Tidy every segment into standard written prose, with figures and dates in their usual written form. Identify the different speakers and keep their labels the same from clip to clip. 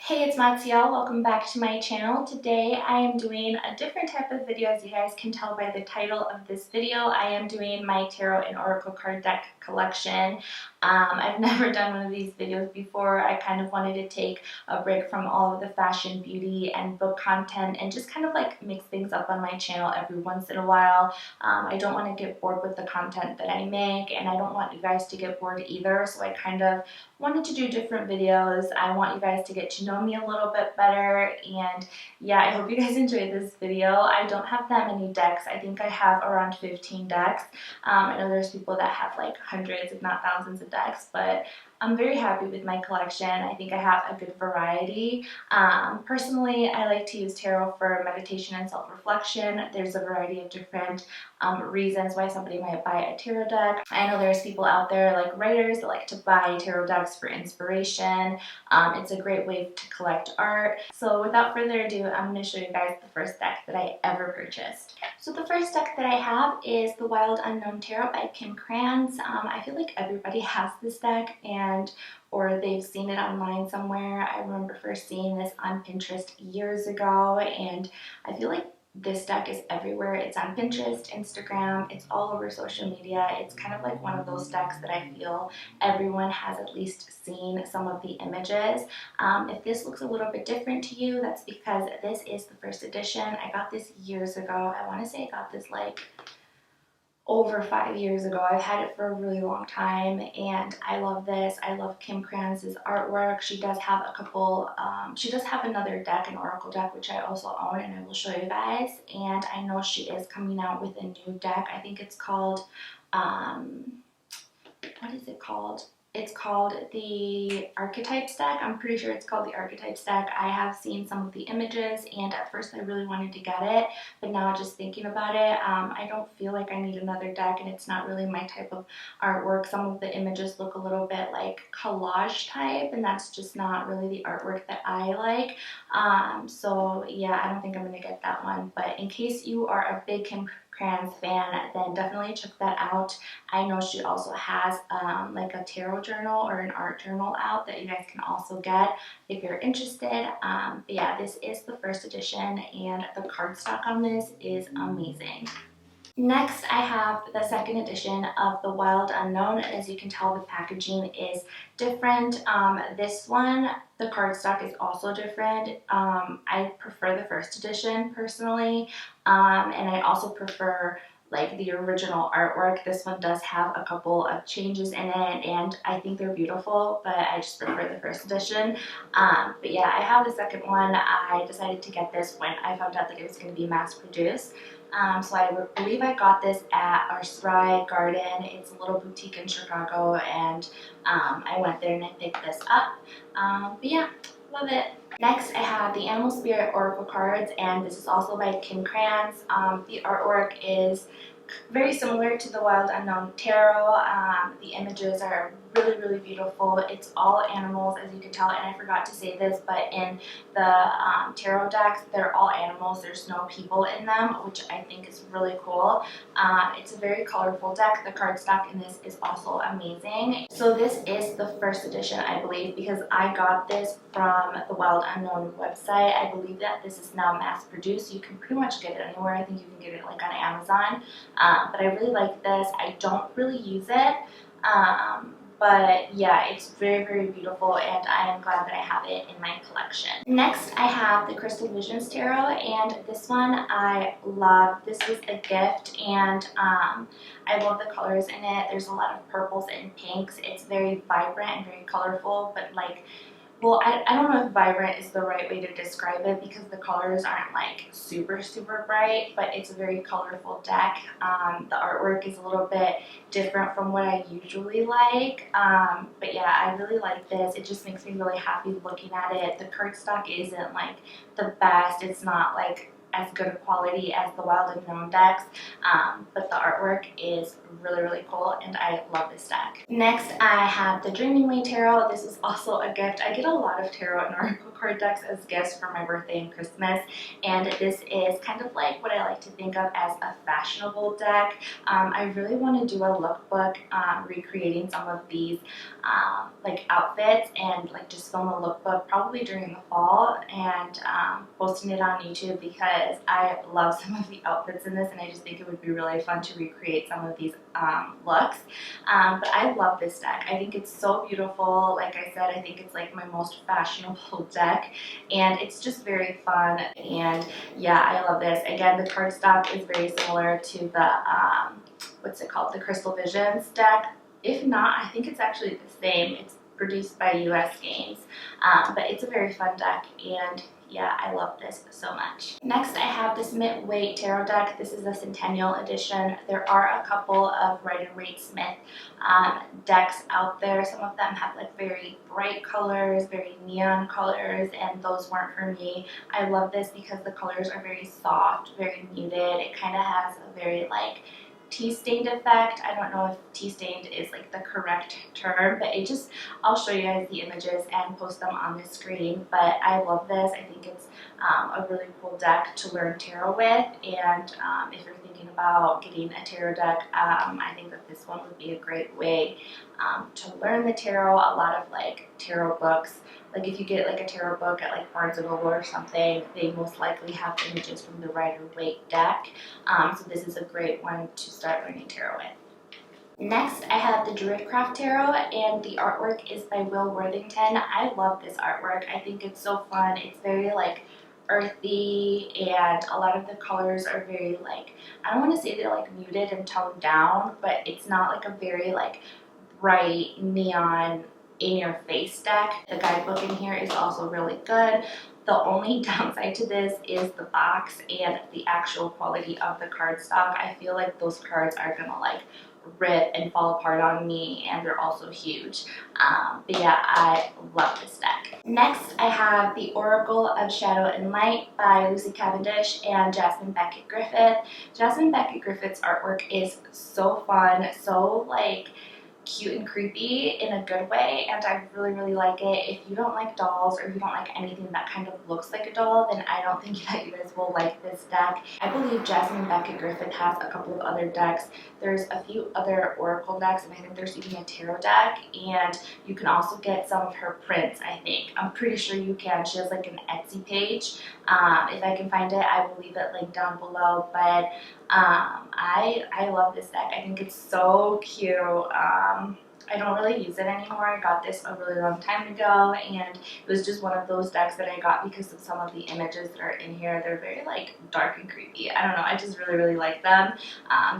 Speaker 1: Hey, it's Mazciel. Welcome back to my channel. Today I am doing a different type of video. As you guys can tell by the title of this video, I am doing my tarot and oracle card deck collection. I've never done one of these videos before. I kind of wanted to take a break from all of the fashion, beauty, and book content and just kind of like mix things up on my channel every once in a while. I don't want to get bored with the content that I make, and I don't want you guys to get bored either, so I kind of wanted to do different videos. I want you guys to get to know me a little bit better, and yeah, I hope you guys enjoyed this video. I don't have that many decks. I think I have around 15 decks. I know there's people that have like hundreds if not thousands of decks, but I'm very happy with my collection. I think I have a good variety. Personally, I like to use tarot for meditation and self-reflection. There's a variety of different reasons why somebody might buy a tarot deck. I know there's people out there like writers that like to buy tarot decks for inspiration. It's a great way to collect art. So without further ado, I'm going to show you guys the first deck that I ever purchased. So the first deck that I have is the Undone Tarot by Kim Krans. I feel like everybody has this deck or they've seen it online somewhere. I remember first seeing this on Pinterest years ago, and I feel like this deck is everywhere. It's on Pinterest, Instagram, it's all over social media. It's kind of like one of those decks that I feel everyone has at least seen some of the images. If this looks a little bit different to you, that's because this is the first edition. I got this years ago. I want to say I got this like over 5 years ago. I've had it for a really long time, and I love this. I love Kim Krans' artwork. She does have a couple, she does have another deck, an oracle deck, which I also own, and I will show you guys. And I know she is coming out with a new deck. I think it's called, what is it called? It's called the Archetypes deck. I'm pretty sure it's called the Archetypes deck. I have seen some of the images, and at first I really wanted to get it, but now just thinking about it, I don't feel like I need another deck, and it's not really my type of artwork. Some of the images look a little bit like collage type, and that's just not really the artwork that I like. So yeah, I don't think I'm going to get that one, but in case you are a big Kim Krans fan, then definitely check that out. I know she also has like a tarot journal or an art journal out that you guys can also get if you're interested. But yeah, this is the first edition, and the cardstock on this is amazing. Next, I have the second edition of the Wild Unknown. As you can tell, the packaging is different. This one, the cardstock is also different. I prefer the first edition personally, and I also prefer like the original artwork. This one does have a couple of changes in it, and I think they're beautiful, but I just prefer the first edition. But yeah, I have the second one. I decided to get this when I found out that it was going to be mass produced. So I believe I got this at our Spry Garden. It's a little boutique in Chicago, and I went there and I picked this up. But yeah, love it. Next, I have the Animal Spirit Oracle cards, and this is also by Kim Krans. The artwork is very similar to the Wild Unknown Tarot. The images are really beautiful. It's all animals, as you can tell, and I forgot to say this, but in the tarot decks, they're all animals. There's no people in them, which I think is really cool. It's a very colorful deck. The cardstock in this is also amazing. So this is the first edition, I believe, because I got this from the Wild Unknown website. I believe that this is now mass produced. You can pretty much get it anywhere. I think you can get it like on Amazon. But I really like this. I don't really use it. But yeah, it's very beautiful, and I am glad that I have it in my collection. Next, I have the Crystal Visions Tarot, and this one I love. This was a gift, and I love the colors in it. There's a lot of purples and pinks. It's very vibrant and very colorful, but like, well, I don't know if vibrant is the right way to describe it, because the colors aren't like super bright, but it's a very colorful deck. The artwork is a little bit different from what I usually like, but yeah, I really like this. It just makes me really happy looking at it. The cardstock isn't like the best. It's not like as good a quality as the Wild Undone decks, but the artwork is really, really cool, and I love this deck. Next, I have the Dreaming Way Tarot. This is also a gift. I get a lot of tarot and oracle card decks as gifts for my birthday and Christmas, and this is kind of like what I like to think of as a fashionable deck. I really want to do a lookbook recreating some of these like outfits, and like just film a lookbook probably during the fall, and posting it on YouTube because I love some of the outfits in this, and I just think it would be really fun to recreate some of these looks. But I love this deck. I think it's so beautiful. Like I said, I think it's like my most fashionable deck, and it's just very fun, and yeah, I love this. Again, the cardstock is very similar to the what's it called, the Crystal Visions deck. If not, I think it's actually the same. It's produced by US Games, but it's a very fun deck, and yeah, I love this so much. Next, I have this Midway Tarot deck. This is a Centennial Edition. There are a couple of Rider-Waite-Smith decks out there. Some of them have like very bright colors, very neon colors, and those weren't for me. I love this because the colors are very soft, very muted. It kind of has a very like tea-stained effect. I don't know if tea-stained is like the correct term, but it just, I'll show you guys the images and post them on the screen. But I love this. I think it's a really cool deck to learn tarot with, and if you're thinking about getting a tarot deck, I think that this one would be a great way to learn the tarot. A lot of like tarot books, like if you get like a tarot book at like Barnes & Noble or something, they most likely have images from the Rider-Waite deck. So this is a great one to start learning tarot with. Next, I have the Druidcraft Tarot, and the artwork is by Will Worthington. I love this artwork. I think it's so fun. It's very like earthy, and a lot of the colors are very like, I don't want to say they're like muted and toned down, but it's not like a very like bright neon in your face deck. The guidebook in here is also really good. The only downside to this is the box and the actual quality of the cardstock. I feel like those cards are gonna like rip and fall apart on me, and they're also huge. But yeah, I love this deck. Next, I have the Oracle of Shadow and Light by Lucy Cavendish and Jasmine Beckett Griffith. Jasmine Beckett Griffith's artwork is so fun, so like cute and creepy in a good way, and I really, really like it. If you don't like dolls, or if you don't like anything that kind of looks like a doll, then I don't think that you guys will like this deck. I believe Jasmine Beckett Griffith has a couple of other decks. There's a few other oracle decks, and I think there's even a tarot deck, and you can also get some of her prints, I think. I'm pretty sure you can. She has like an Etsy page. If I can find it, I will leave it linked down below, but I love this deck. I think it's so cute. I don't really use it anymore. I got this a really long time ago, and it was just one of those decks that I got because of some of the images that are in here. They're very like dark and creepy. I don't know, I just really, really like them.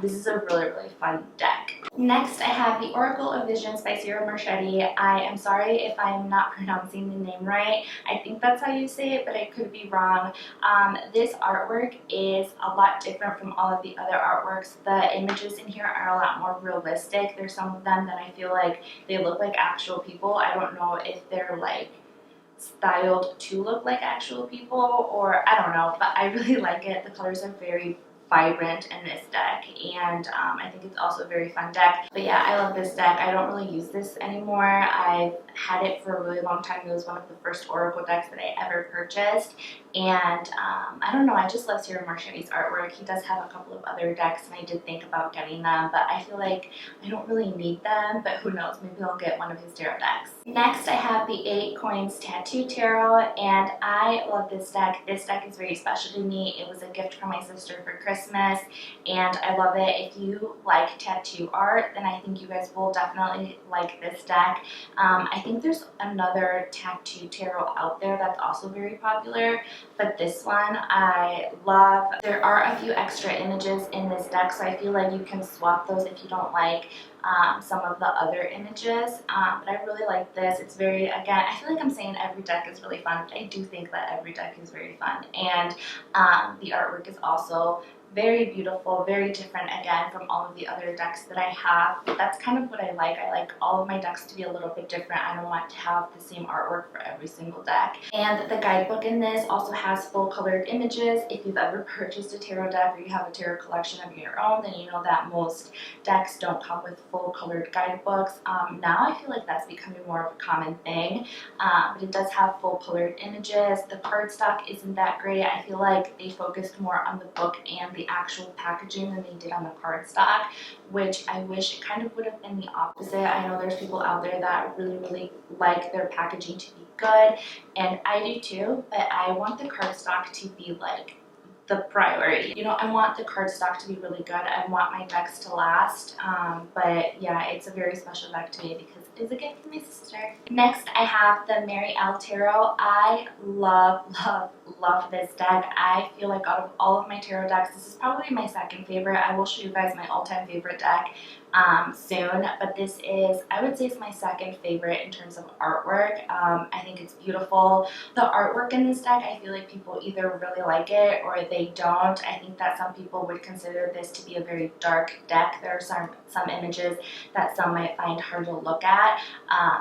Speaker 1: This is a really, really fun deck. Next, I have the Oracle of Visions by Sierra Marchetti. I am sorry if I'm not pronouncing the name right. I think that's how you say it, but I could be wrong. This artwork is a lot different from all of the other artworks. The images in here are a lot more realistic. There's some of them that I feel like they look like actual people. I don't know if they're like styled to look like actual people, or I don't know, but I really like it. The colors are very vibrant in this deck, and I think it's also a very fun deck. But yeah, I love this deck. I don't really use this anymore. I've had it for a really long time. It was one of the first oracle decks that I ever purchased, and I don't know, I just love Sierra Marchetti's artwork. He does have a couple of other decks, and I did think about getting them, but I feel like I don't really need them, but who knows, maybe I'll get one of his tarot decks. Next, I have the 8 Coins Tattoo Tarot, and I love this deck. This deck is very special to me. It was a gift from my sister for Christmas, and I love it. If you like tattoo art, then I think you guys will definitely like this deck. I think there's another tattoo tarot out there that's also very popular, but this one I love. There are a few extra images in this deck, so I feel like you can swap those if you don't like some of the other images, but I really like this. It's very, again, I feel like I'm saying every deck is really fun, but I do think that every deck is very fun, and the artwork is also Very beautiful, very different again from all of the other decks that I have. But that's kind of what I like. I like all of my decks to be a little bit different. I don't want to have the same artwork for every single deck. And the guidebook in this also has full colored images. If you've ever purchased a tarot deck or you have a tarot collection of your own, then you know that most decks don't come with full colored guidebooks. Now I feel like that's becoming more of a common thing, but it does have full colored images. The cardstock isn't that great. I feel like they focused more on the book and the actual packaging than they did on the cardstock, which I wish it kind of would have been the opposite. I know there's people out there that really like their packaging to be good, and I do too, but I want the cardstock to be like the priority. You know, I want the cardstock to be really good. I want my decks to last, but yeah, it's a very special deck to me because it is a gift from my sister. Next, I have the Marielle Tarot. I love this deck. I feel like out of all of my tarot decks, this is probably my second favorite. I will show you guys my all-time favorite deck soon, but this is, I would say, it's my second favorite in terms of artwork. I think it's beautiful. The artwork in this deck, I feel like people either really like it or they don't. I think that some people would consider this to be a very dark deck. There are some images that some might find hard to look at,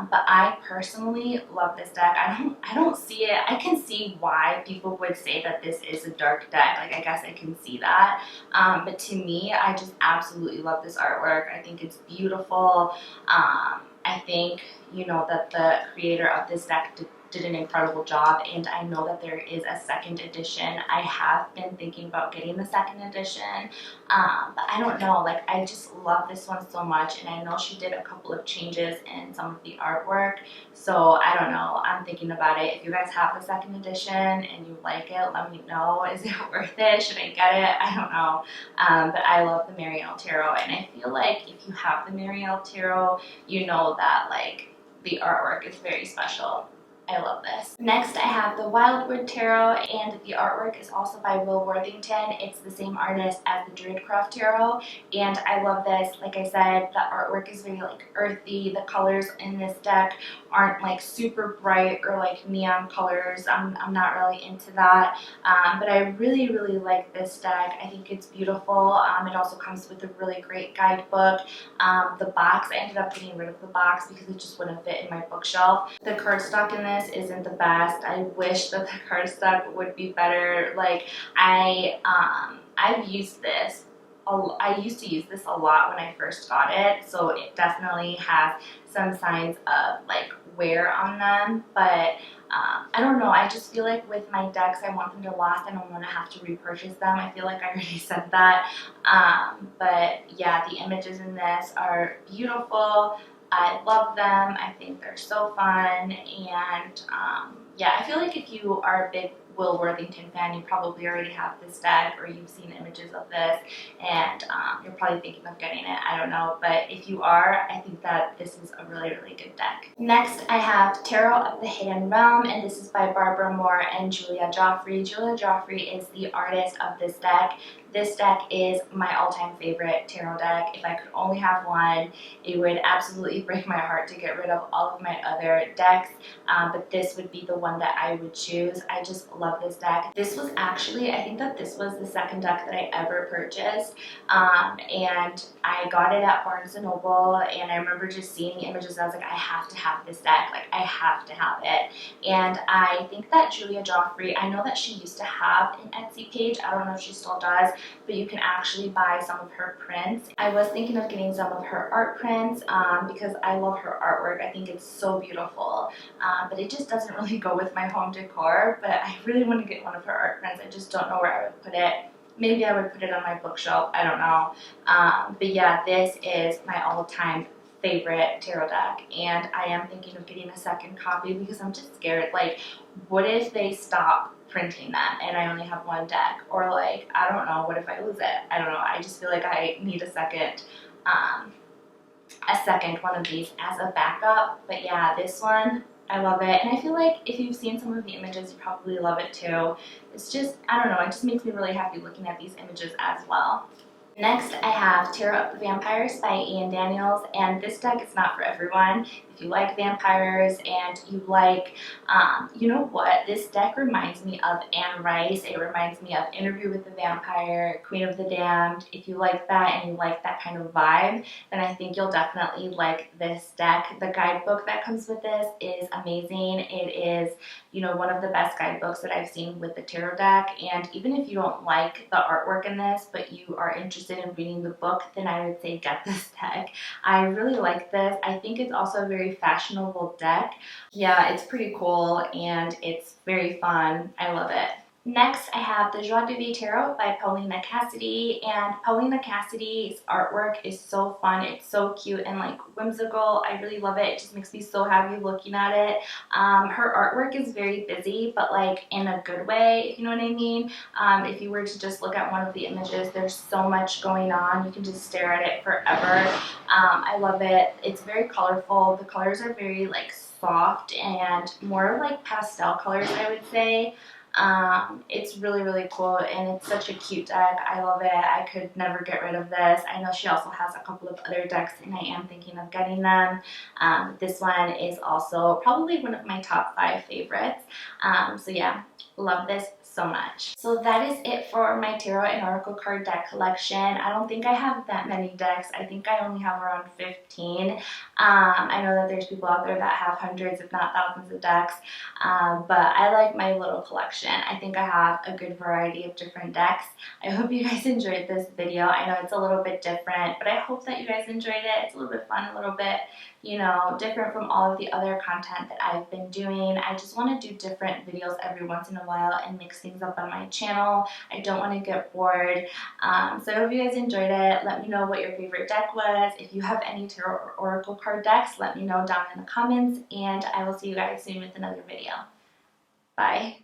Speaker 1: but I personally love this deck. I don't see it. I can see why people would say that this is a dark deck. Like, I guess I can see that, but to me, I just absolutely love this artwork. I think it's beautiful. I think, you know, that the creator of this deck did an incredible job, and I know that there is a second edition. I have been thinking about getting the second edition, but I don't know, like, I just love this one so much, and I know she did a couple of changes in some of the artwork, so I don't know, I'm thinking about it. If you guys have the second edition and you like it, let me know. Is it worth it? Should I get it? I don't know, but I love the Marielle Tarot, and I feel like if you have the Marielle Tarot, you know that, like, the artwork is very special. I love this. Next, I have the Wildwood Tarot, and the artwork is also by Will Worthington. It's the same artist as the Druidcraft Tarot, and I love this. Like I said, the artwork is very like earthy. The colors in this deck aren't like super bright or like neon colors. I'm not really into that, but I really like this deck. I think it's beautiful. It also comes with a really great guidebook. The box, I ended up getting rid of the box because it just wouldn't fit in my bookshelf. The cardstock in this isn't the best. I wish that the cardstock would be better. Like, I've used this. I used to use this a lot when I first got it, so it definitely has some signs of like wear on them, but I don't know, I just feel like with my decks I want them to last. I don't want to have to repurchase them. I feel like I already said that, but yeah, the images in this are beautiful. I love them. I think they're so fun, and yeah, I feel like if you are a big Will Worthington fan, you probably already have this deck or you've seen images of this, and you're probably thinking of getting it. I don't know, but if you are, I think that this is a really good deck. Next, I have Tarot of the Hidden Realm, and this is by Barbara Moore and Julia Joffrey. Julia Joffrey is the artist of this deck. This deck is my all-time favorite tarot deck. If I could only have one, it would absolutely break my heart to get rid of all of my other decks, but this would be the one that I would choose. I just love this deck. This was actually, I think that this was the second deck that I ever purchased, and I got it at Barnes & Noble, and I remember just seeing the images and I was like, I have to have this deck. Like, I have to have it. And I think that Julia Joffrey, I know that she used to have an Etsy page. I don't know if she still does, but you can actually buy some of her prints. I was thinking of getting some of her art prints because I love her artwork. I think it's so beautiful, but it just doesn't really go with my home decor, but I really want to get one of her art prints. I just don't know where I would put it. Maybe I would put it on my bookshelf. I don't know. But yeah, this is my all-time favorite tarot deck, and I am thinking of getting a second copy because I'm just scared. Like, what if they stop printing them and I only have one deck? Or like, I don't know, what if I lose it? I don't know. I just feel like I need a second one of these as a backup. But yeah, this one, I love it, and I feel like if you've seen some of the images, you probably love it too. It's just, I don't know, it just makes me really happy looking at these images as well. Next, I have Tarot of the Vampires by Ian Daniels, and this deck is not for everyone. If you like vampires and you like, you know what, this deck reminds me of Anne Rice. It reminds me of Interview with the Vampire, Queen of the Damned. If you like that and you like that kind of vibe, then I think you'll definitely like this deck. The guidebook that comes with this is amazing. It is, you know, one of the best guidebooks that I've seen with the tarot deck, and even if you don't like the artwork in this, but you are interested in reading the book, then I would say get this deck. I really like this. I think it's also a very fashionable deck. Yeah, it's pretty cool and it's very fun. I love it. Next, I have the Joie de Vivre Tarot by Paulina Cassidy, and Paulina Cassidy's artwork is so fun. It's so cute and like whimsical. I really love it. It just makes me so happy looking at it. Her artwork is very busy, but like in a good way, if you know what I mean. If you were to just look at one of the images, there's so much going on. You can just stare at it forever. I love it. It's very colorful. The colors are very like soft and more like pastel colors, I would say. It's really, really cool, and it's such a cute deck. I love it. I could never get rid of this. I know she also has a couple of other decks, and I am thinking of getting them. This one is also probably one of my top 5 favorites. So yeah, love this so much. So that is it for my tarot and oracle card deck collection. I don't think I have that many decks. I think I only have around 15. I know that there's people out there that have hundreds if not thousands of decks, but I like my little collection. I think I have a good variety of different decks. I hope you guys enjoyed this video. I know it's a little bit different, but I hope that you guys enjoyed it. It's a little bit fun, a little bit, you know, different from all of the other content that I've been doing. I just want to do different videos every once in a while and mix things up on my channel. I don't want to get bored. So I hope you guys enjoyed it. Let me know what your favorite deck was. If you have any tarot or oracle card decks, let me know down in the comments, and I will see you guys soon with another video. Bye.